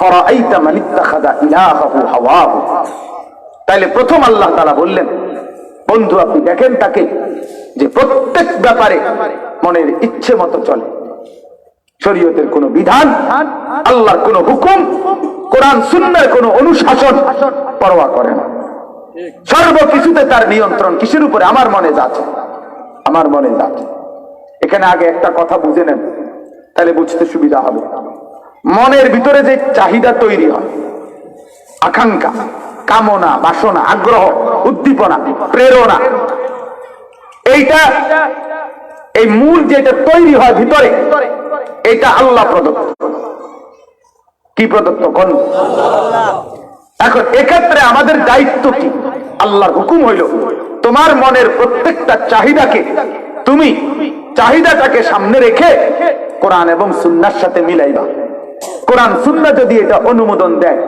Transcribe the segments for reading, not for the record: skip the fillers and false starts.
আফরাআইতা মান ইত্তাখাযা ইলাহাহু হাওয়াহু। তাইলে প্রথম আল্লাহ তাআলা বললেন, বন্ধু আপনি দেখেন তাকে যে প্রত্যেক ব্যাপারে মনের ইচ্ছে মতো চলে, শরীয়তের কোন বিধান, আল্লাহর কোন হুকুম, কোরআন সুন্নাহর কোন অনুশাসন পরোয়া করে না। সর্বকিছুতে তার নিয়ন্ত্রণ কিসের উপরে? আমার মনে যাচ্ছে, আমার মনে যাচ্ছে। এখানে আগে একটা কথা বুঝে নেন, তাহলে বুঝতে সুবিধা হবে। মনের ভিতরে যে চাহিদা তৈরি হয়, আকাঙ্ক্ষা, কামনা, বাসনা, আগ্রহ, উদ্দীপনা, প্রেরণা, এইটা এই মূল যেটা তৈরি হয় ভিতরে, এটা আল্লাহ প্রদত্ত। কি প্রদত্ত? কোন? এখন এক্ষেত্রে আমাদের দায়িত্ব কি? আল্লাহর হুকুম হইল তোমার মনের প্রত্যেকটা চাহিদাকে তুমি চাহিদাটাকে সামনে রেখে কোরআন এবং সুন্নাহর সাথে মিলাইবা। কোরআন সুন্নাহ যদি এটা অনুমোদন দেয়,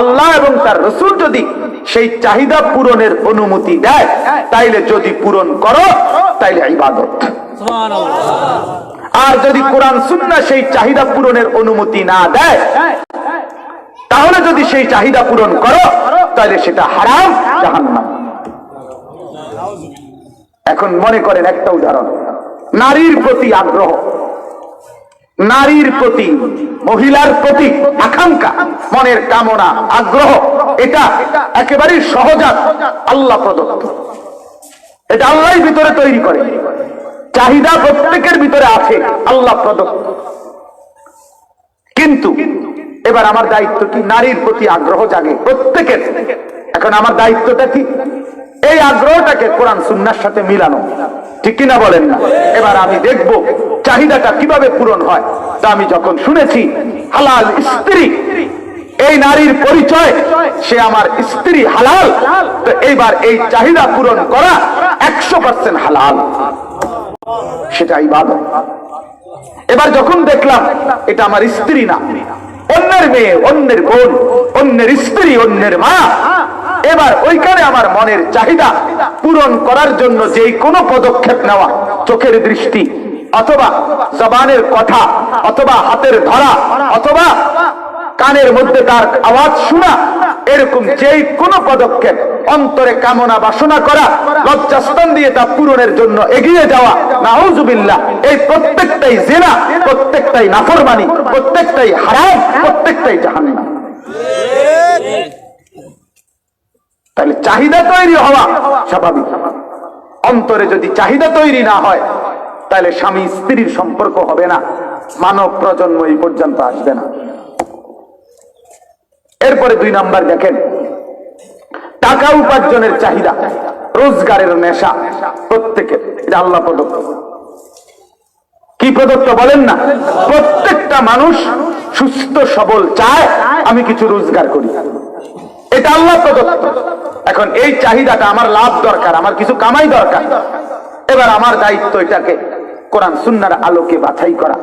আল্লাহ এবং তার রাসূল যদি সেই চাহিদা পূরণের অনুমতি দেয়, তাইলে যদি পূরণ করো তাইলে ইবাদত। আর যদি কোরআন সুন্নাহ সেই চাহিদা পূরণের অনুমতি না দেয়, তাহলে যদি সেই চাহিদা পূরণ করো তাহলে সেটা হারাম, জাহান্নাম। এখন মনে করেন একটা উদাহরণ, নারীর প্রতি আগ্রহ, নারীর প্রতি, মহিলার প্রতি আকাঙ্ক্ষা, মনের কামনা, আগ্রহ, এটা একেবারে সহজাত, আল্লাহ প্রদত্ত। এটা আল্লাহর ভিতরে তৈরি করে, চাহিদা প্রত্যেকের ভিতরে আছে, আল্লাহ প্রদত্ত। কিন্তু এবার আমার দায়িত্ব কি? নারীর প্রতি আগ্রহ জাগে প্রত্যেকের। এখন আমার দায়িত্বটা কি? এই আগ্রহটাকে কোরআন সুন্নাহর সাথে মিলানো, ঠিক কিনা বলেন না? এবার আমি দেখব চাহিদাটা কিভাবে পূরণ হয়। তা আমি যখন শুনেছি হালাল স্ত্রী, এই নারীর পরিচয়, সে আমার স্ত্রী হালাল, তো এইবার এই চাহিদা পূরণ করা 100% হালাল, সেটা ইবাদত। এবার যখন দেখলাম এটা আমার স্ত্রী না, অন্যের মেয়ে, অন্যের বোন, অন্যের স্ত্রী, অন্যের মা, এবার ওইখানে আমার মনের চাহিদা পূরণ করার জন্য যে কোনো পদক্ষেপ নেওয়া, চোখের দৃষ্টি অথবা জবানের কথা অথবা হাতের ধরা অথবা কানের মধ্যে তার আওয়াজ শোনা, এরকম যে কোনো পদক্ষেপ, অন্তরে কামনা বাসনা করা, লজ্জাস্থান দিয়ে তা পূরণের জন্য এগিয়ে যাওয়া, নাউজুবিল্লাহ, এই প্রত্যেকটাই জিনা, প্রত্যেকটাই নাফরমানি, প্রত্যেকটাই হারাম, প্রত্যেকটাই জাহান্নাম। তাহলে চাহিদা তৈরি হওয়া স্বাভাবিক। অন্তরে যদি চাহিদা তৈরি না হয়, তাহলে স্বামী স্ত্রীর সম্পর্ক হবে না, মানব প্রজন্ম এই পর্যন্ত আসবে না। এরপরে 2 নাম্বার দেখেন, টাকা উপার্জনের চাহিদা, রোজগারের নেশা প্রত্যেকের, এটা আল্লাহ প্রদত্ত। কি প্রদত্ত বলেন না? প্রত্যেকটা মানুষ সুস্থ সবল চায় আমি কিছু রোজগার করি, এটা আল্লাহ প্রদত্ত। এখন এই চাহিদাটা, আমার লাভ দরকার, আমার কিছু কামাই দরকার। এবার আমার দায়িত্ব এটাকে কোরআন সুন্নাহর আলোকে বাছাই করা।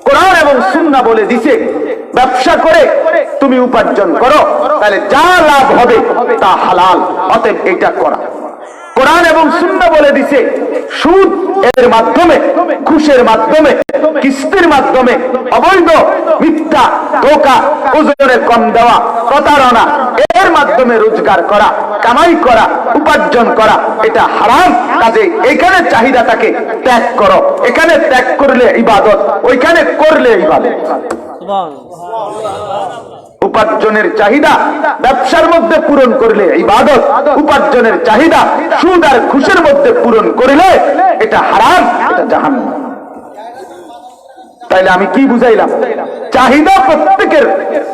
কোরআন এবং সুন্নাহ বলে দিছে ব্যবসা করে তুমি উপার্জন করো, তাহলে যা লাভ হবে তা হালাল, অতএব এটা করা। কোরআন এবং সুন্নাহ বলে দিছে সুদ এর মাধ্যমে, ঘুষের মাধ্যমে, কিস্তির মাধ্যমে, অবৈধ, মিথ্যা, ধোঁকা, ওজনে কম দেওয়া, প্রতারণা, এর মাধ্যমে রোজগার করা, কামাই করা, উপার্জন করা, এটা হারাম। কাজে এখানে চাহিদাটাকে ত্যাগ করো, এখানে ত্যাগ করলে ইবাদত, ওইখানে করলে ইবাদত। উপার্জনের চাহিদা ব্যবসার মধ্যে পূরণ করলে ইবাদত, উপার্জনের চাহিদা সুদ আর ঘুষের মধ্যে পূরণ করলে এটা হারাম, এটা জাহান্নাম। তাইলে আমি কি বুঝাইলাম? চাহিদা প্রত্যেকের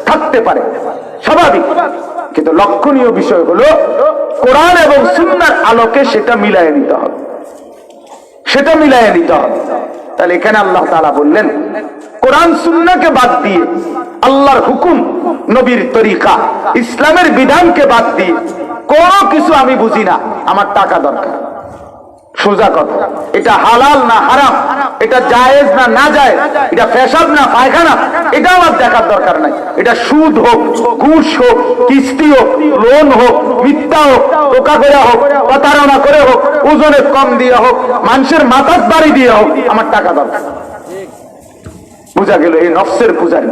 থাকতে পারে, স্বাভাবিক, কিন্তু লক্ষণীয় বিষয় হলো কোরআন এবং সুন্নাহর আলোকে সেটা মিলাইয়ে নিতে হবে, সেটা মিলাইয়ে নিতে হবে। তাহলে এখানে আল্লাহ তাআলা বললেন কোরআন সুন্নাহকে বাদ দিয়ে, আল্লাহর হুকুম, নবীর তরিকা, ইসলামের বিধানকে বাদ দিয়ে কোনো কিছু আমি বুঝি না, আমার টাকা দরকার। সোজা কথা, এটা হালাল না হারাম, এটা জায়েজ না না জায়েজ, এটা পেশাব না পায়খানা, এটা আমার দেখার দরকার নাই। এটা সুদ হোক, ঘুষ হোক, কিস্তি হোক, লোন হোক, মিথ্যা হোক, ধোঁকা করে হোক, প্রতারণা করে হোক, ওজনে কম দিয়ে হোক, মানুষের মাথার বাড়ি দিয়ে হোক, আমার টাকা দরকার। বুঝা গেল এই নফসের পূজারী,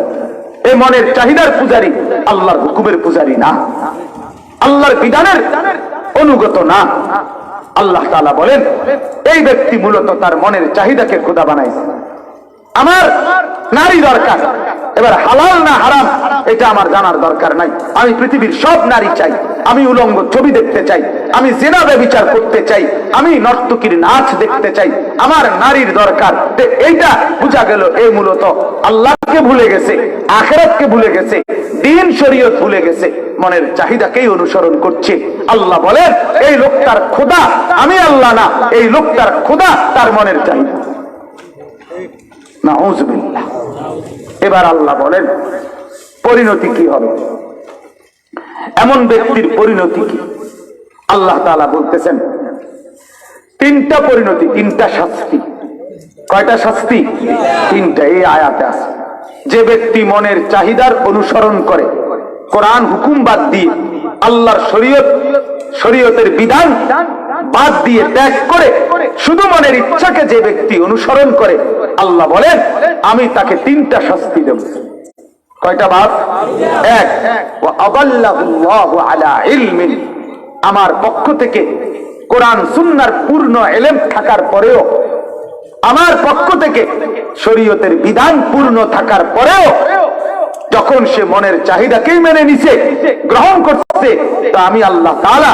এই মনের চাহিদার পূজারী, আল্লাহর হুকুমের পূজারী না, আল্লাহর বিধানের অনুগত না। আল্লাহ তাআলা বলেন এই ব্যক্তি মূলত তার মনের চাহিদাকে খোদা বানাইছে। আমার নারী দরকার, এবার হালাল না হারাম এটা আমার জানার দরকার নাই। আমি পৃথিবীর সব নারী চাই, আমি উলঙ্গ ছবি দেখতে চাই, আমি জিনা ব্যভিচার করতে চাই, আমি নর্তকীর নাচ দেখতে চাই, আমার নারীর দরকার। এইটা বোঝা গেল এই মূলত আল্লাহকে ভুলে গেছে, আখিরাতকে ভুলে গেছে, দ্বীন শরীয়ত ভুলে গেছে, মনের চাহিদাকেই অনুসরণ করছে। আল্লাহ বলেন এই লোকটার খোদা আমি আল্লাহ না, এই লোকটার খোদা তার মনের চাহিদা। নাউযুবিল্লাহ। এবার আল্লাহ বলেন পরিণতি কি হবে, এমন ব্যক্তির পরিণতি কি? আল্লাহ তাআলা বলতেছেন তিনটা পরিণতি, তিনটা শাস্তি। কয়টা শাস্তি? তিনটা। এই আয়াতে আছে যে ব্যক্তি মনের চাহিদার অনুসরণ করে, কোরআন হুকুম বাদ দিয়ে, আল্লাহর শরীয়তের বিধান বাদ দিয়ে ত্যাগ করে শুধু মনের ইচ্ছাকে যে ব্যক্তি অনুসরণ করে, আল্লাহ বলেন আমি তাকে তিনটা শাস্তি দেব। কয়টা বাদ? এক, ওয়া আদাল্লাহুল্লাহু আলা ইলমিন, আমার পক্ষ থেকে কোরআন সুন্নাহর পূর্ণ ইলম থাকার পরেও, আমার পক্ষ থেকে শরীয়তের বিধান পূর্ণ থাকার পরেও যখন সে মনের চাহিদাকেই মেনে নিছে, গ্রহণ করছে, তা আমি আল্লাহ তাআলা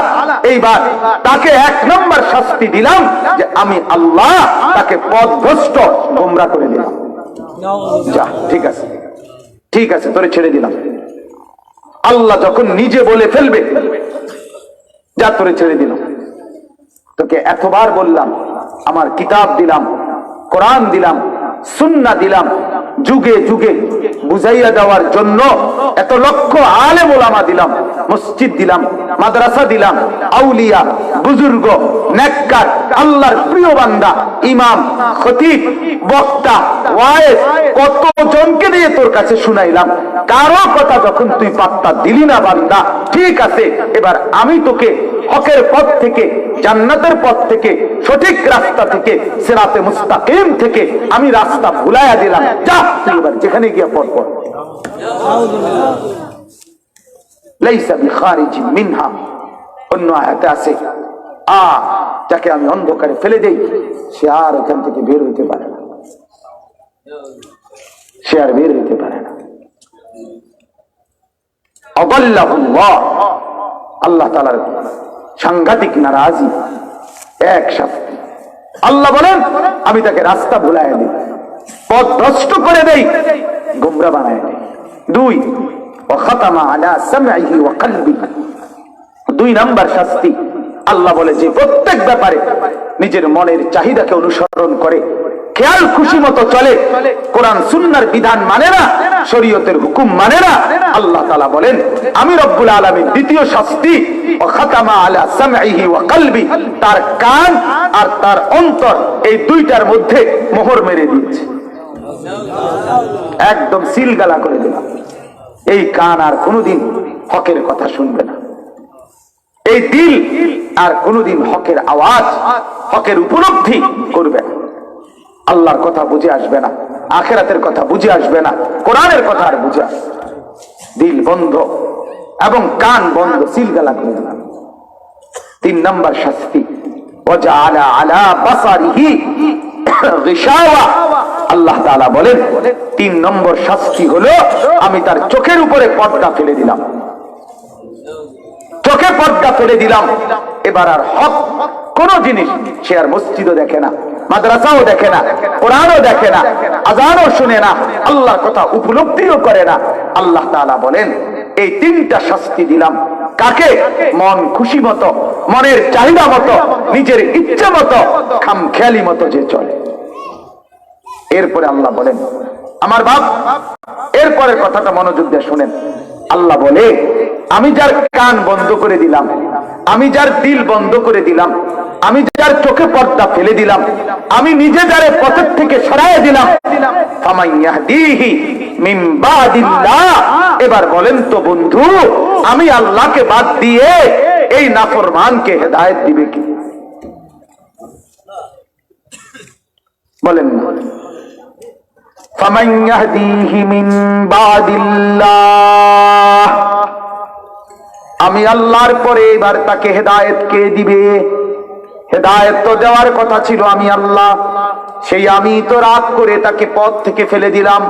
এইবার তাকে এক নম্বর শাস্তি দিলাম যে আমি আল্লাহ তাকে পথভ্রষ্ট গোমরা করে দিলাম। যা, ঠিক আছে, ঠিক আছে, তোরে ছেড়ে দিলাম। আল্লাহ যখন নিজে বলে ফেলবে যা তোরে ছেড়ে দিলাম, তোকে এতবার বললাম, আমার কিতাব দিলাম, কোরআন দিলাম, সুন্নাহ দিলাম, যুগে যুগে বুঝাইয়া দেওয়ার জন্য এত লক্ষ আলেম ওলামা দিলাম, মসজিদ দিলাম, মাদ্রাসা দিলাম, আউলিয়া, বুজুর্গ, নেককার, আল্লাহর প্রিয় বান্দা, ইমাম, খতিব, বক্তা, ওয়াইজ, কত জনকে দিয়ে তোর কাছে শুনাইলাম, কারো কথা যখন তুই পাত্তা দিলি না বান্দা, ঠিক আছে, এবার আমি তোকে হকের পথ থেকে, জান্নাতের পথ থেকে, সঠিক রাস্তা থেকে, সিরাতে মুস্তাকিম থেকে আমি রাস্তা ভুলাইয়া দিলাম, যা তুই এবার যেখানে গিয়ে পথ পড়। লাইসা বিখারিজিন মিনহা, অন্য আয়াতে আছে যাকে আমি অন্ধকারে ফেলে দেই সে আর এখান থেকে বের হইতে পারে না, সে আর বের হইতে পারে না। আদাল্লাহুল্লাহ, আল্লাহ তাআলার সাংঘাতিক নারাজি, এক শাস্তি। আল্লাহ বলেন আমি তাকে রাস্তা ভুলাইয়া দিই, পথ ভ্রষ্ট করে দেই, গোমরা বানায় দেই। দুই, ওয়া খাতামা আলা সামঈহি ওয়া কলবিহি, দুই নাম্বার শাস্তি। আল্লাহ বলে যে প্রত্যেক ব্যাপারে নিজের মনের চাহিদাকে অনুসরণ করে, খেয়াল খুশি মতো চলে, কোরআন সুন্নাহর বিধান মানে না, শরীয়তের হুকুম মানে না, আল্লাহ তাআলা বলেন আমি রব্বুল আলামিন দ্বিতীয় শাস্তি, ওয়া খাতামা আলা সামঈহি ওয়া কলবি, তার কান আর তার অন্তর এই দুইটার মধ্যে মোহর মেরে দিয়েছে, একদম সিলগালা করে দিলাম। এই কান আর কোনোদিন হকের কথা শুনবে না, এই দিল আর কোনোদিন হকের আওয়াজ, হকের উপলব্ধি করবে না, আল্লাহর কথা বুঝে আসবে না, আখিরাতের কথা বুঝে আসবে না, কোরআনের কথা আর বুঝে আসবে না। দিল বন্ধ এবং কান বন্ধ, সিলগালা করে দিলাম। তিন নম্বর শাস্তি, ওয়াজআলা আলা বাসারিহি গিশাওয়া, আল্লাহ তাআলা বলেন তিন নম্বর শাস্তি হলো আমি তার চোখের উপরে পর্দা ফেলে দিলাম, চোখে পর্দা ফেলে দিলাম। এবার আর হক কোন জিনিস সে আর মসজিদও দেখে না, মাদ্রাসাও দেখে না, কোরআনও দেখে না, আযানও শুনে না, আল্লাহর কথা উপলব্ধিও করে না। আল্লাহ তাআলা বলেন এই তিনটা শাস্তি দিলাম কাকে? মন খুশি মতো, মনের চাহিদা মতো, নিজের ইচ্ছে মতো, খামখেয়ালি মতো যে চলে। এরপরে আল্লাহ বলেন আমার বাপ, এরপরের কথাটা মনোযোগ দিয়ে শুনেন। আল্লাহ বলে আমি যার কান বন্ধ করে দিলাম, আমি যার দিল বন্ধ করে দিলাম, আমি যার চোখে পর্দা ফেলে দিলাম, আমি নিজে যারে পথের থেকে সরাইয়া দিলাম, ফামাইয়াহদিহি মিন বাদিল্লাহ, এবার বলেন তো বন্ধু আমি আল্লাহকে বাদ দিয়ে এই নাফরমানকে হেদায়েত দিবে কি? বলেন না। ফামান ইয়াহদিহি মিন বাদিল্লাহ, আমি আল্লাহর পরে এবার তাকে হেদায়েত কে দিবে? হেদায়েত তো দেওয়ার কথা ছিল আমি আল্লাহ, সেই আমি তো রাগ করে তাকে পথ থেকে ফেলে দিলাম,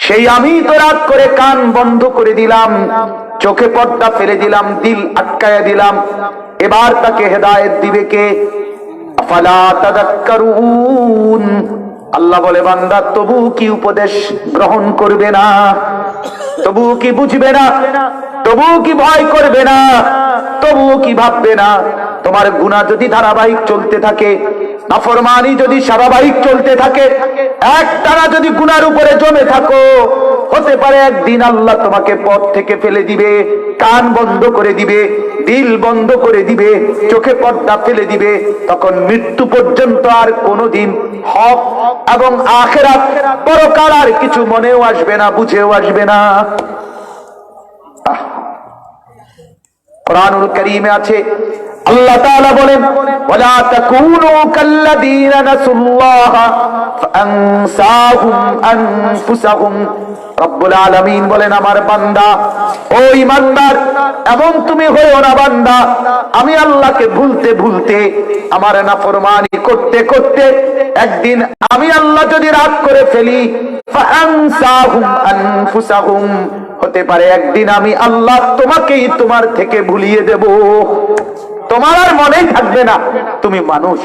সেই আমি তো রাগ করে কান বন্ধ করে দিলাম, চোখে পর্দা ফেলে দিলাম, দিল আটকায়া দিলাম। এবার তাকে হেদায়েত দিবে কে? আফালা তাযাক্কারুন, আল্লাহ বলে বান্দা তবু কি উপদেশ গ্রহণ করবে না? তবু কি বুঝবে না? তবু কি ভয় করবে না? তবু কি ভাববে না? তোমার গুনাহ যদি ধারাবাহিক চলতে থাকে, নাফরমানি যদি ধারাবাহিক চলতে থাকে, একটানা যদি গুনার উপরে জমে থাকো, হতে পারে একদিন আল্লাহ তোমাকে পথ থেকে ফেলে দিবে, কান বন্ধ করে দিবে, দিল বন্ধ করে দিবে, চোখে পর্দা ফেলে দিবে। তখন মৃত্যু পর্যন্ত আর কোনোদিন হক এবং আখিরাত পরকাল আর কিছু মনেও আসবে না, বুঝেও আসবে না। কুরআনুল কারীমে আছে, আল্লাহ তাআলা বলেন ওয়ালা তাকুনু কাল্লাযীনা নাসুল্লাহা ফাআনসাহুম আনফুসাহুম। রব্বুল আলামিন বলেন আমার বান্দা, ও ঈমানদার, এমন তুমি হয়ো না বান্দা, আমি আল্লাহকে ভুলতে ভুলতে, আমার নাফরমানি করতে করতে একদিন আমি আল্লাহ যদি রাগ করে ফেলি, ফাআনসাহুম আনফুসাহুম, হতে পারে একদিন আমি আল্লাহ তোমাকেই তোমার থেকে ভুলিয়ে দেব। তোমার আর মনেই থাকবে না তুমি মানুষ,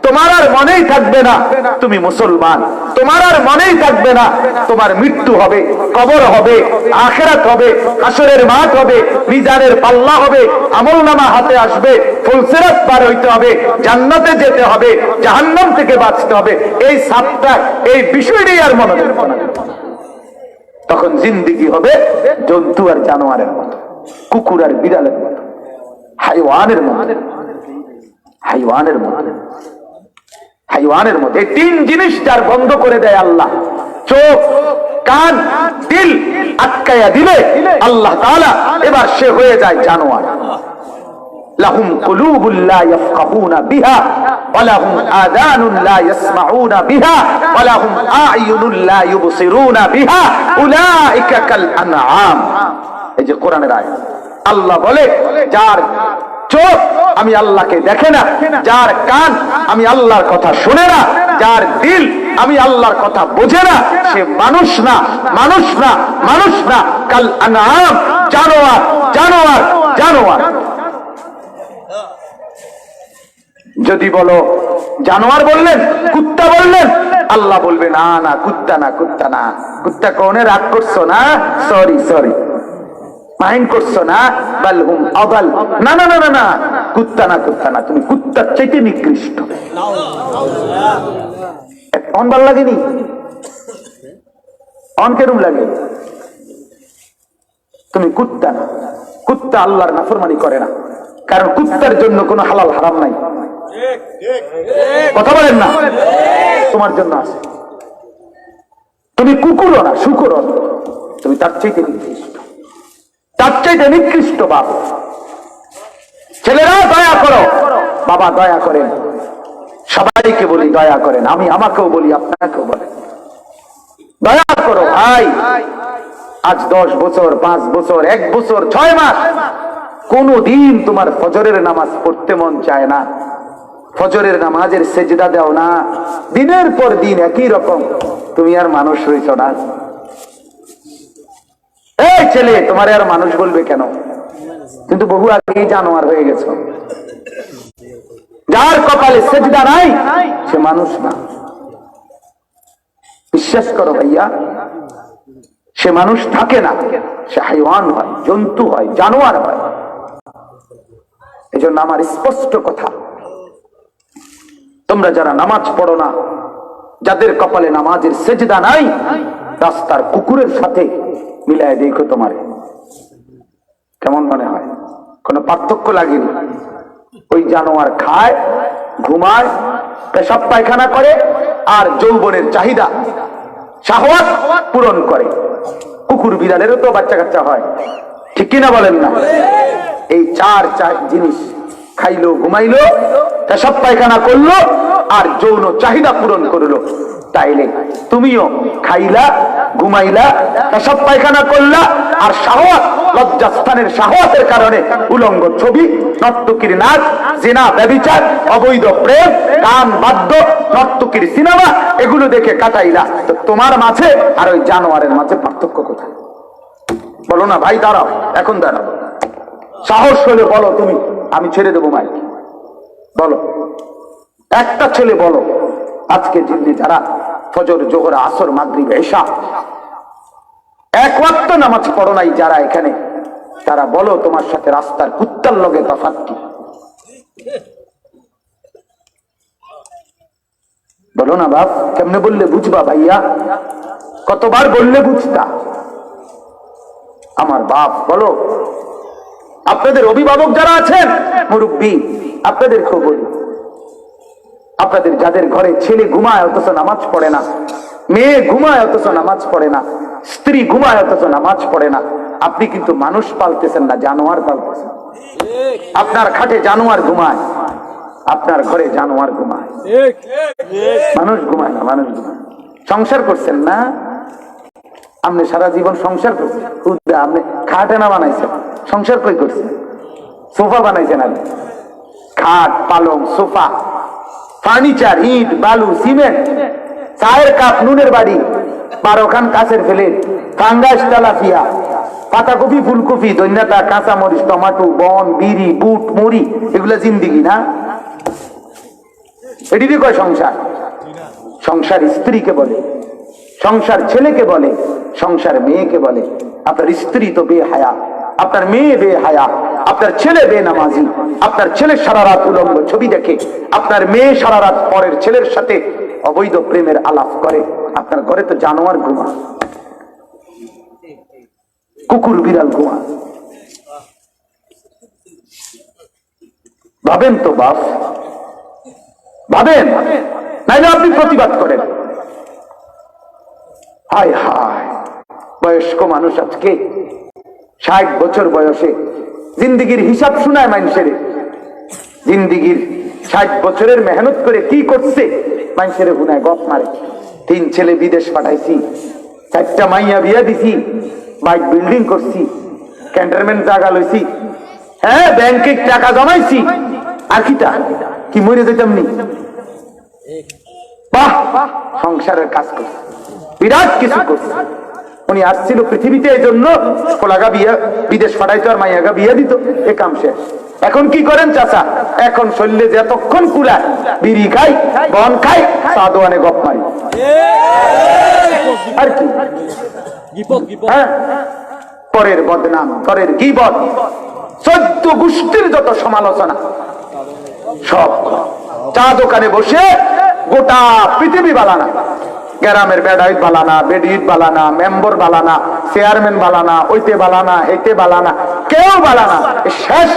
তোমার আর মনেই থাকবে না তুমি মুসলমান, তোমার আর মনেই থাকবে না তোমার মৃত্যু হবে, কবর হবে, আখিরাত হবে, হাসরের মাঠ হবে, মিজানের পাল্লা হবে, আমলনামা হাতে আসবে, ফুলসিরাত পার হইতে হবে, জান্নাতে যেতে হবে, জাহান্নাম থেকে বাঁচতে হবে। এই সাতটা, এই বিষয়টাই আর মনে থাকবে না। তখন জিন্দেগি হবে জন্তু আর জানোয়ারের মতো, কুকুর আর বিড়ালের মতো, হাইওয়ানের মতো, হাইওয়ানের মতো, হাইওয়ানের মতো। এই তিন জিনিস যার বন্ধ করে দেয় আল্লাহ, চোখ, কান, দিল আটকায়া দিলে আল্লাহ তাআলা, এবার সে হয়ে যায় জানোয়ার। লাহুম কুলুবুল লা ইয়াফকাহুনা বিহা ওয়া লাহুম আযানুন লা ইয়াসমাউনা বিহা ওয়া লাহুম আ'য়ুনুন লা ইউবসিরুনা বিহা উলাইকা কাল আনআম। এই যে কোরআনের আয়াত, আল্লাহ বলে যার চোখ আমি আল্লাহকে দেখে না, যার কান আমি আল্লাহর কথা শুনে না, যার দিল আমি আল্লাহর কথা বোঝে না, সে মানুষ না, মানুষ না, মানুষ না, কাল আনআম, জানোয়ার, জানোয়ার, জানোয়ার। যদি বলো জানোয়ার বললেন, কুত্তা বললেন, আল্লাহ বলবে না না, কুত্তা না, কুত্তা না, কুত্তা কোনে রাগ করছো না, সরি সরি, মাইন্ড করছো না, বালহুম আদাল, না না না না না, কুত্তা না, কুত্তা না, তুমি কুত্তার চাইতে নিকৃষ্ট। অন ভাল লাগেনি? অন কেরম লাগে? তুমি কুত্তা না, কুত্তা আল্লাহর নাফরমানি করে না, কারণ কুত্তার জন্য কোনো হালাল হারাম নাই। কথা বলেন না? তোমার জন্য আছে। তুমি কুকুরও না, শুকুরও না, তুমি তার চাইতে নিকৃষ্ট, তার চাইতে নিকৃষ্ট। বাপ ছেলেরা দয়া করো, বাবা দয়া করেন, সবাইকে বলি দয়া করেন, আমি আমাকেও বলি, আপনাকেও বলেন দয়া করো ভাই। আজ 10 বছর, 5 বছর, 1 বছর, 6 মাস কোন দিন তোমার ফজরের নামাজ পড়তে মন চায় না, ফজরের নামাজের সেজদা দাও না, দিনের পর দিন একই রকম, তুমি আর মানুষ হইছ না। এই ছেলে, তোমার আর মানুষ বলবে কেন? কিন্তু বহু আগেই জানোয়ার হয়ে গেছো। যার কপালে সেজদা নাই সে মানুষ না, বিশ্বাস করো ভাইয়া, সে মানুষ থাকে না, সে হাইওয়ান হয়, জন্তু হয়, জানোয়ার হয়। এজন্য আমার স্পষ্ট কথা, তোমরা যারা নামাজ পড়ো না, যাদের কপালে নামাজের সেজদা নাই, রাস্তার কুকুরের সাথে মিলায় দেখো, তোমার কেমন মনে হয়? কোন পার্থক্য লাগেনি। ওই জানোয়ার খায়, ঘুমায়, পেশাব পায়খানা করে, আর যৌবনের চাহিদা, শাহওয়াত পূরণ করে। কুকুর বিড়ালেরও তো বাচ্চা কাচ্চা হয়, ঠিক কিনা বলেন না? এই চার জিনিস, খাইলো, ঘুমাইলো, পেশাব পায়খানা করলো, আর যৌন চাহিদা পূরণ করলো। তাইলে তুমিও খাইলা, ঘুমাইলা, পেশাব পায়খানা করলা, আর শাহওয়াত, লজ্জাস্থানের শাহওয়াতের কারণে উলঙ্গ ছবি, নর্তকীর নাচ, জিনা, ব্যভিচার, অবৈধ প্রেম, গান, বাদ্য, নর্তকীর সিনেমা, এগুলো দেখে কাটাইলা। তো তোমার মাঝে আর ওই জানোয়ারের মাঝে পার্থক্য কোথায়? বলো না ভাই, দাঁড়াও, এখন দাঁড়াও, সাহস হলে বলো তুমি, আমি ছেড়ে দেবো মাইক। বলো, একটা ছেলে বলো, আজকে জিন্দি যারা ফজর, জোহর, আসর, মাগরিব, ইশা এক ওয়াক্ত নামাজ পড়ো নাই যারা এখানে, তারা বলো তোমার সাথে রাস্তার কুত্তার লগে তফাৎ কি? বলো না বাপ, কেমনে বললে বুঝবা ভাইয়া? কতবার বললে বুঝতা? আমার বাপ বলো, আপনাদের অভিভাবক যারা আছেন, মুরব্বী, আপনাদেরকেও বলি, আপনাদের যাদের ঘরে ছেলে ঘুমায় অথচ নামাজ পড়ে না, মেয়ে ঘুমায় অথচ নামাজ পড়ে না, স্ত্রী ঘুমায় অথচ নামাজ পড়ে না, আপনি কিন্তু মানুষ পালতেছেন না, জানোয়ার পালতেছেন। আপনার খাটে জানোয়ার ঘুমায়, আপনার ঘরে জানোয়ার ঘুমায়, মানুষ ঘুমায় না, মানুষ ঘুমায়। সংসার করছেন না আপনি, সারা জীবন সংসার করছেন, আপনি খাটে না বানাইছেন, সংসার কই করছেন? সোফা বানাইছেন আপনি, খাট, পালং, সোফা, ফার্নিচার, ইট, বালু, সিমেন্ট, চায়ের কাপ, নুনের বাড়ি, 12 খান কাছের ফেলে, ফাঙ্গাস, তেলাপিয়া, পাতাকপি, ফুলকপি, ধন্যতা, কাঁচামরিচ, টমাটো, বন, বিড়ি, বুট, মুড়ি, এগুলা জিন্দিগি না? এটিকে কয় সংসার? সংসার স্ত্রীকে বলে, সংসার ছেলেকে বলে, সংসার মেয়েকে বলে। আপনার স্ত্রী তো বেহায়া, আপনার মেয়ে বেহায়া, আপনার ছেলে বেনামাজি, আপনার ছেলে সারা রাত উলঙ্গ ছবি দেখে, আপনার মেয়ে সারা রাত পরের ছেলের সাথে অবৈধ প্রেমের আলাপ করে। আপনার ঘরে তো জানোয়ার ঘুমা, কুকুর, বিড়াল ঘুমা। ভাবেন তো বাপ, ভাবেন, নাইলে আপনি প্রতিবাদ করেন। হায় হায়, বয়স্ক মানুষ আজকে 60 বছর বয়সে জিন্দিগির হিসাব শোনায় মানুষের, জিন্দিগির 60 বছরের মেহনত করে কি করছে মানুষের হুনায় গপ মারে। 3 ছেলে বিদেশ পাঠাইছি, 4টা মাইয়া বিয়া দিছি, বাইক বিল্ডিং করছি, ক্যান্টনমেন্ট জায়গা লইছি, হ্যাঁ ব্যাংকে টাকা জমাইছি, আর কি মরে যেতাম নি? বাহ, সংসারের কাজ করছে, বিরাট কিছু করছে। উনি আসছিল পৃথিবীতে এই জন্য, কোলাগা বিয়া বিদেশ পাঠাইতো আর মাইয়াগা বিয়া দিত, এ কাম শেষ। এখন কি করেন চাচা? এখন শরীরে যতক্ষণ কুলায় বিড়ি খাই, বন খাই, সাদোয়ানে গপ মারি, আর কি? হ্যাঁ, পরের বদনাম, পরের গীবত, 14 গোষ্ঠীর যত সমালোচনা সব। চা দোকানে বসে গোটা পৃথিবী বালানা, গ্রামের বেডাইট বালানা, বেডিট বালানা, মেম্বর বালানা, চেয়ারম্যান বালানা, ওইতে বালানা, হেতে বালানা, কেউ বালানা। শেষ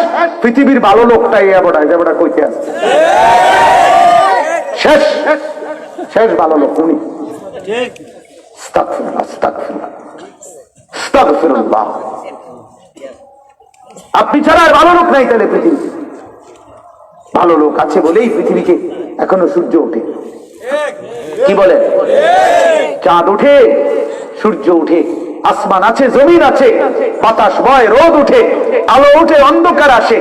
পৃথিবীর ভালো লোকটাই এবড়ায় যেবড়া কইতে আসছে, শেষ শেষ ভালো লোক উনি। আস্তাগফিরুল্লাহ, আস্তাগফিরুল্লাহ, আস্তাগফিরুল্লাহ। আপনি ছাড়া আর ভালো লোক নাই তাহলে পৃথিবী। ভালো লোক আছে বলেই পৃথিবীকে এখনো সূর্য ওঠে। কি বলে? চাঁদ উঠে, সূর্য উঠে, আসমান আছে, জমিন আছে, বাতাস বয়, রোদ উঠে, আলো উঠে, অন্ধকার আসে।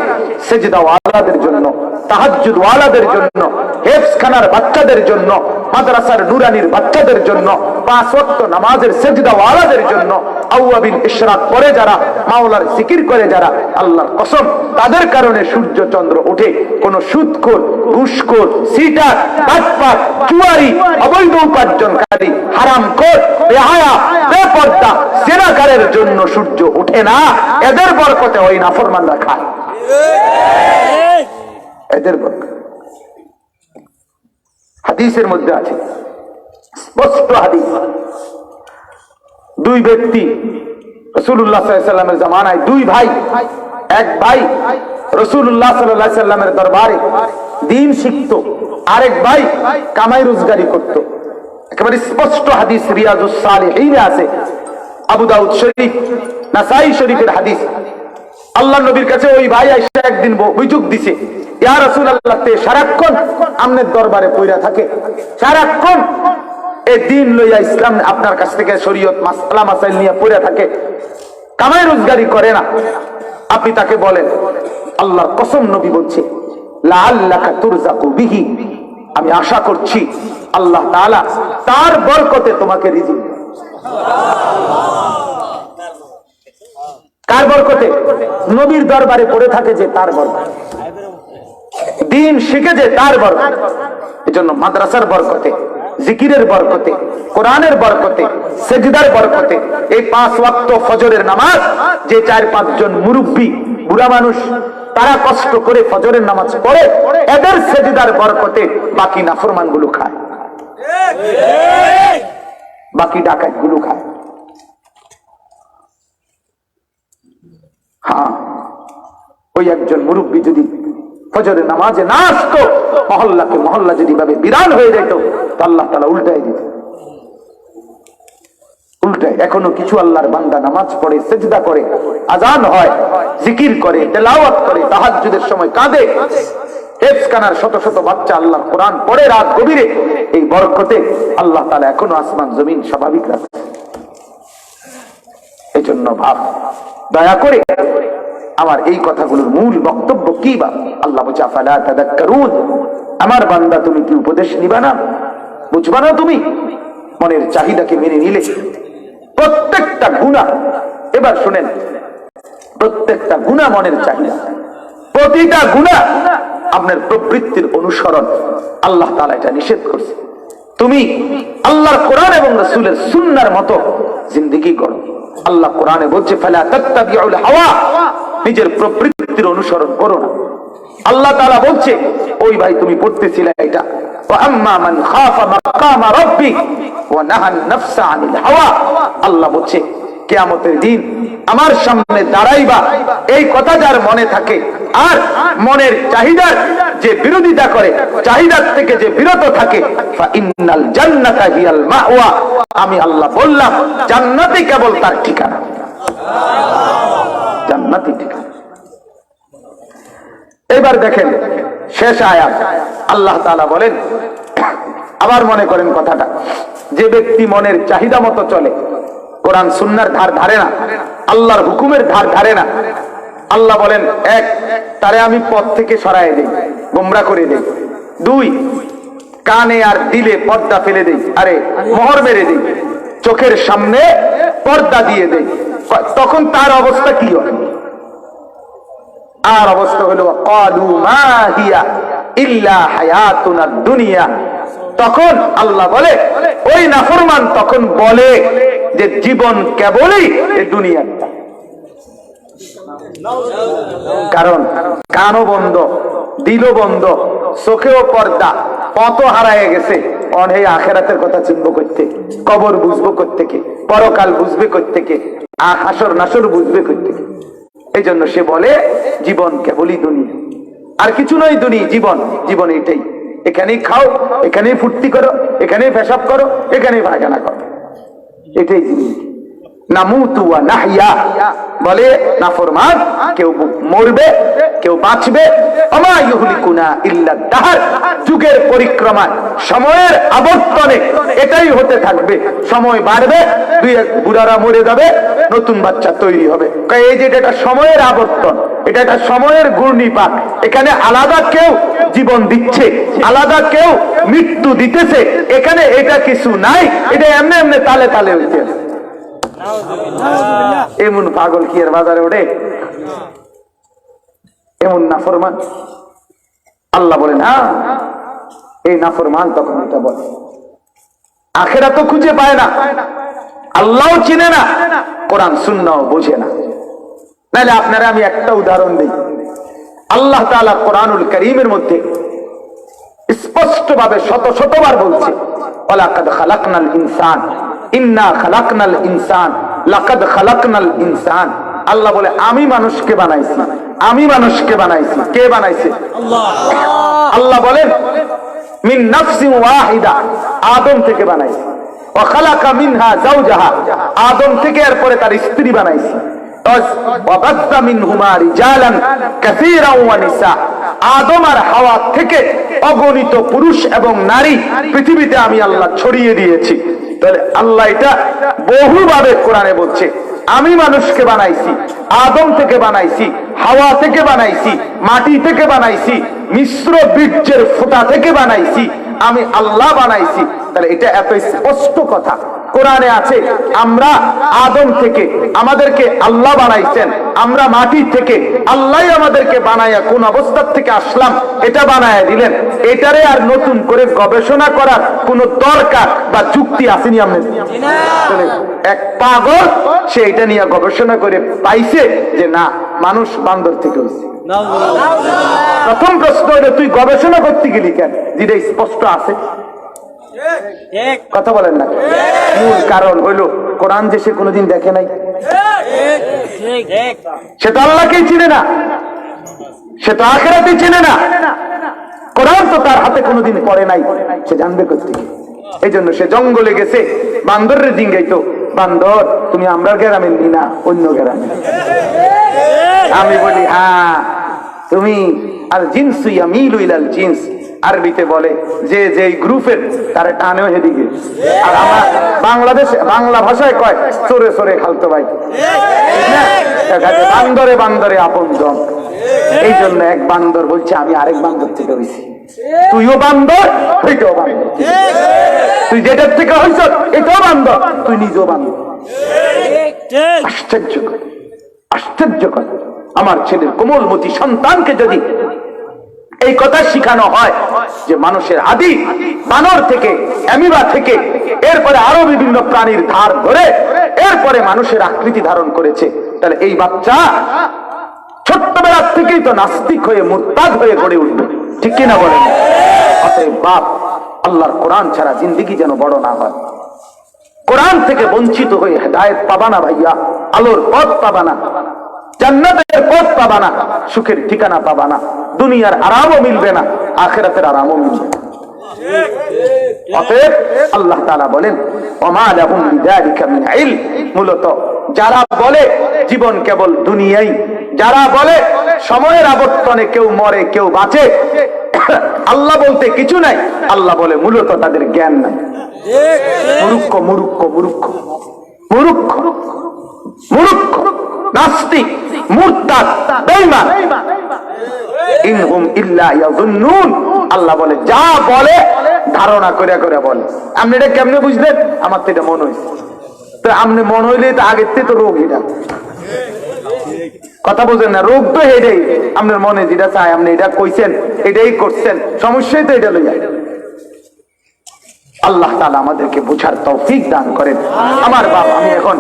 সেজদা ওয়ালাদের জন্য, তাহাজ্জুদ ওয়ালাদের জন্য, হেফজখানার বাচ্চাদের জন্য, মাদ্রাসার নুরানির বাচ্চাদের জন্য, 5 ওয়াক্ত নামাজের সেজদা ওয়ালাদের জন্য, আউয়াবিন ইশরাক পরে যারা, মাওলার জিকির করে যারা, আল্লাহর কসম তাদের কারণে সূর্য চন্দ্র ওঠে। কোন সুদখোর, ঘুষখোর, সিটার, বাটপার, চুয়ারি, অবৈধ উপার্জনকারী, হারামখোর, বেহায়া, বেপর্দা, জেনাকারের জন্য সূর্য ওঠে না। এদের বরকতে ওই নাফরমানরা খায়, এদের বরকত। হাদিসের মধ্যে আছে, স্পষ্ট হাদিস, 2 ব্যক্তি রাসূলুল্লাহ সাল্লাল্লাহু আলাইহি ওয়াসাল্লামের জামানায়, 2 ভাই। এক ভাই রাসূলুল্লাহ সাল্লাল্লাহু আলাইহি ওয়াসাল্লামের দরবারে দ্বীন শিখতো, আরেক ভাই কামাই রোজগারি করত। একেবারে স্পষ্ট হাদিস রিয়াজুস সালিহিনে আছে, আবু দাউদ শরীফ, নাসাই শরীফের হাদিস। আল্লাহ নবীর কাছে ওই ভাই আইসা একদিন অভিযোগ দিছে, ইয়া রাসূলুল্লাহ, তে সারাক্ষণ আমনের দরবারে পইরা থাকে, সারাক্ষণ এই দিন লইয়া ইসলাম আপনার কাছ থেকে শরীয়ত মাসআলা মাসাইল নিয়ে পড়ে থাকে, কামাই রোজগারি করে না, আপনি তাকে বলেন আল্লাহর কসম নবী বলছে লাআল্লাকা তুরযাকু বিহি, আমি আশা করছি আল্লাহ তাআলা তার বরকতে তোমাকে রিজিক দেবে। কার বরকতে? নবীর দরবারে পড়ে থাকে যে তার বরকতে, দিন শিখে যে তার বরকতে। এজন্য মাদ্রাসার বরকতে, জিকিরের বরকতে, কোরআনের বরকতে, সেজদার বরকতে, এই 5 ওয়াক্ত ফজরের নামাজ যে 4-5 জন মুরব্বী বুড়া মানুষ তারা কষ্ট করে ফজরের নামাজ পড়ে, এদের সেজদার বরকতে বাকি নাফরমান গুলো খায়, বাকি ডাকাত গুলো খায়। হ্যাঁ, ওই একজন মুরব্বী যদি ফজরের নামাজে না আসতো, মহল্লাকে মহল্লা যদি ভাবে বিরান হয়ে যেত, তো আল্লাহ তাআলা উল্টাই দিত। উল্টায় এখনো কিছু আল্লাহর বান্দা নামাজ পড়ে, সেজদা করে, আজান হয়, জিকির করে, তেলাওয়াত করে, তাহাজ্জুদের সময় কাঁদে, হেফজখানার শত শত বাচ্চা আল্লাহর কোরআন পড়ে রাত গভীরে। এই বরকতে আল্লাহ তাআলা এখনো আসমান জমিন স্বাভাবিক রাখে। এই জন্য ভাব দয়া করে আমার এই কথাগুলোর মূল বক্তব্য কি? বা আল্লাহ বলছে আফালা তাদাক্কারুন, আমার বান্দা তুমি কি উপদেশ নিবা না, বুঝবা না? তুমি মনের চাহিদাকে মেনে নিলে প্রত্যেকটা গুনাহ, এবার শুনেন, প্রত্যেকটা গুনাহ মনের চাহিদা, প্রতিটা গুনাহ আপনার প্রবৃত্তির অনুসরণ। আল্লাহ তাআলা এটা নিষেধ করছে। তুমি আল্লাহর কোরআন এবং রাসূলের সুন্নাহর মতো জিন্দেগি গড়ো। আল্লাহ কোরআনে বলছে ফালা তাত্তাবিউল হাওয়া, নিজের প্রবৃত্তির অনুসরণ করো না। আল্লাহ তাআলা বলছে, ওই ভাই তুমি পড়তেছিলে এটা, ওয়া আম্মা মান খাফা মাকামা রাব্বি ওয়া নাহান নাফসা আনিল হাওয়া। আল্লাহ বলছে কিয়ামতের দিন আমার সামনে দাঁড়াইবা, এই কথা যার মনে থাকে আর মনের চাহিদার যে বিরোধিতা করে, চাহিদার থেকে যে বিরত থাকে, ফা ইন্নাল জান্নাতা হিয়াল মাওয়া, আমি আল্লাহ বললাম জান্নাতই কেবল তার ঠিকানা, জান্নাতই ঠিকানা। এবার দেখেন শেষ আয়াত, আল্লাহ তাআলা বলেন, আবার মনে করেন কথাটা, যে ব্যক্তি মনের চাহিদা মতো চলে, কোরআন সুন্নাহর ধার ধারে না, আল্লাহর হুকুমের ধার ধারে না, আল্লাহ বলেন এক, তারে আমি পথ থেকে সরায় দেই, গোমরা করে দেই। 2, কানে আর দিলে পর্দা ফেলে দেই, আরে মোহর মেরে দেই, চোখের সামনে পর্দা দিয়ে দেই। তখন তার অবস্থা কি হয়? আর অবস্থা হলো ক্বালু মা হিয়া ইল্লা হায়াতুনা দুনিয়া। তখন আল্লাহ বলে, ওই নাফরমান তখন বলে যে জীবন কেবলই এই দুনিয়াটা। কারণ কানও বন্ধ, দিলও বন্ধ, চোখেও পর্দা, পথও হারায় গেছে। অনেক আখেরাতের কথা চিনবো করতে, কবর বুঝবো করতে, পরকাল বুঝবে করতে, হাসর নাসর বুঝবে করতে। এই জন্য সে বলে জীবন কেবলই দুনিয়া, আর কিছু নয় দুনিয়া। জীবন, জীবন এটাই, এখানেই খাও, এখানেই ফুর্তি করো, এখানেই পেশাব করো, এখানেই পায়খানা করো, এটাই জীবন। নামুতু ওয়া নাহইয়া, বলে নাফরমান কেউ মরবে, কেউ বাঁচবে। ওমা ইউহলিকুনা ইল্লা দাহর, যুগের পরিক্রমা, সময়ের আবর্তনে এটাই হতে থাকবে। সময় বাড়বে, 2-1 বুড়ারা মরে যাবে, নতুন বাচ্চা তৈরি হবে। এই যে এটা সময়ের আবর্তন, এটা একটা সময়ের ঘূর্ণিপাক। এখানে আলাদা কেউ জীবন দিচ্ছে, আলাদা কেউ মৃত্যু দিতেছে, এখানে এটা কিছু নাই, এটা এমনি এমনি তালে তালে হইতে। এমন পাগল কি এর বাজারে ওঠে? এমন নাফরমান। আল্লাহ বলেন হ্যাঁ, এই নাফরমান তখন এটা বলে। আখেরা তো খুঁজে পায় না, আল্লাহও চিনে না, কোরআন সুন্নাহও বোঝে না। নাহলে আপনারা আমি একটা উদাহরণ দিই। আল্লাহ তাআলা কোরআনুল কারীমের মধ্যে স্পষ্টভাবে শত শতবার বলছে, ওয়ালাকাদ খালাকনাল ইনসান, ইন্না খালাকনাল ইনসান, লাকাদ খালাকনাল ইনসান। আল্লাহ বলে আমি মানুষকে বানাইছি, আমি মানুষকে বানাইছি। কে বানাইছে? আল্লাহ। আল্লাহ বলেন মিন নাফসিন ওয়াহিদা, আদম থেকে বানাইছি। ওয়া খালাকা মিনহা যাওজাহা, আদম থেকে এরপরে তার স্ত্রী বানাইছি। ওয়া বাসসা মিনহুমা রিজালান কাসীরান ওয়া নিসা, আদম আর হাওয়া থেকে অগণিত পুরুষ এবং নারী পৃথিবীতে আমি আল্লাহ ছড়িয়ে দিয়েছি। তাহলে আল্লাহ এটা বহুভাবে কোরআনে বলছে, আমি মানুষকে বানাইছি, আদম থেকে বানাইছি, হাওয়া থেকে বানাইছি, মাটি থেকে বানাইছি, মিশ্র বীর্যের ফোঁটা থেকে বানাইছি, আমি আল্লাহ বানাইছি। তাহলে এটা এত স্পষ্ট কথা কোরআনে আছে। আমরা আদম থেকে আমাদেরকে আল্লাহ বানাইছেন, আমরা মাটি থেকে আল্লাহ আমাদেরকে বানাইয়া কোন অবস্থার থেকে আসলাম এটা বানায়া দিলেন। এটারে আর নতুন করে গবেষণা করার কোন দরকার বা যুক্তি আসেনি। এক পাগল সে এটা নিয়ে গবেষণা করে পাইছে যে না, মানুষ বান্দর থেকে হয়েছে। প্রথম প্রশ্ন হলো তুই গবেষণা করতে গেলি কেন, যেটা স্পষ্ট আছে। কথা বলেন না। মূল কারণ হইলো কোরআন যে সে কোনোদিন দেখে নাই, সে তো আল্লাহকেই চিনে না, সে তো আখিরাতেই চিনে না। কোরআন তো তার হাতে কোনোদিন পড়ে নাই, সে জানবে কোথেকে? এই জন্য সে জঙ্গলে গেছে, বান্দরের জিঙ্গাইতো, বান্দর তুমি আমরা গ্রামের নি না, অন্য গ্রামে। আমি বলি হ্যাঁ তুমি আল জিনসু ইয়ামিলু ইলাল জিনস, আরবিতে বলে যে যে গ্রুপের তারা টানেও এদিকে। আর আমার বাংলাদেশে বাংলা ভাষায় কয় চোরে চোরে খালতো ভাই, বান্দরে বান্দরে আপন জন। এই জন্য এক বান্দর বলছে আমি আরেক বান্দর থেকে হয়েছি, তুইও বান্দর ওইটাও বান্দর, তুই যেটার থেকে হয়েছ এটাও বান্দর, তুই নিজেও বান্দর। আশ্চর্য আশ্চর্য কথা। আমার ছেলের কোমলমতি সন্তানকে যদি এই কথা শিখানো হয় যে মানুষের আদি বানর থেকে, অ্যামিবা থেকে, এরপরে আরো বিভিন্ন প্রাণীর ধার ধরে এরপরে মানুষের আকৃতি ধারণ করেছে, তাহলে এই বাচ্চা ছোট্টবেলার থেকেই তো নাস্তিক হয়ে মুরতাদ হয়ে গড়ে উঠবে, ঠিক কিনা বলেন? অতএব বাপ, আল্লাহর কোরআন ছাড়া জিন্দেগি যেন বড় না হয়। কোরআন থেকে বঞ্চিত হয়ে হেদায়েত পাবা না ভাইয়া, আলোর পথ পাবা না, জান্নাতের পথ পাবা না, সুখের ঠিকানা পাবা না, দুনিয়ার আরামও মিলবে না, আখিরাতের আরামও মিলবে না। অতএব আল্লাহ তাআলা বলেন ওমা লাহুম বিযালিকা মিন ইলম, মূলত যারা বলে জীবন কেবল দুনিয়াই, যারা বলে সময়ের আবর্তনে কেউ মরে কেউ বাঁচে, আল্লাহ বলতে কিছু নাই, আল্লাহ বলে মূলত তাদের জ্ঞান নাই। মূর্খ মূর্খ মূর্খ মূর্খ মূর্খ, নাস্তিক, মুরতাদ, বেঈমান। ইনহুম ইল্লা ইয়াযুন্নুন, আল্লাহ বলে যা বলে ধারণা করে করে বলে। আপনি এটা কেমনে বুঝলেন? আমার তো এটা মনে হয়েছে। তো আপনি মনে হইলে তো আগের থেকে তো রোগ, এটা কথা বোঝেন না, রোগ তো এটাই, আপনার মনে যেটা চায় আপনি এটা কইছেন, এটাই করছেন, সমস্যাই তো এটা লইয়া। আল্লাহ তাআলা আমাদেরকে বুঝার তৌফিক দান করেন। আমার বাপ, আমি এখন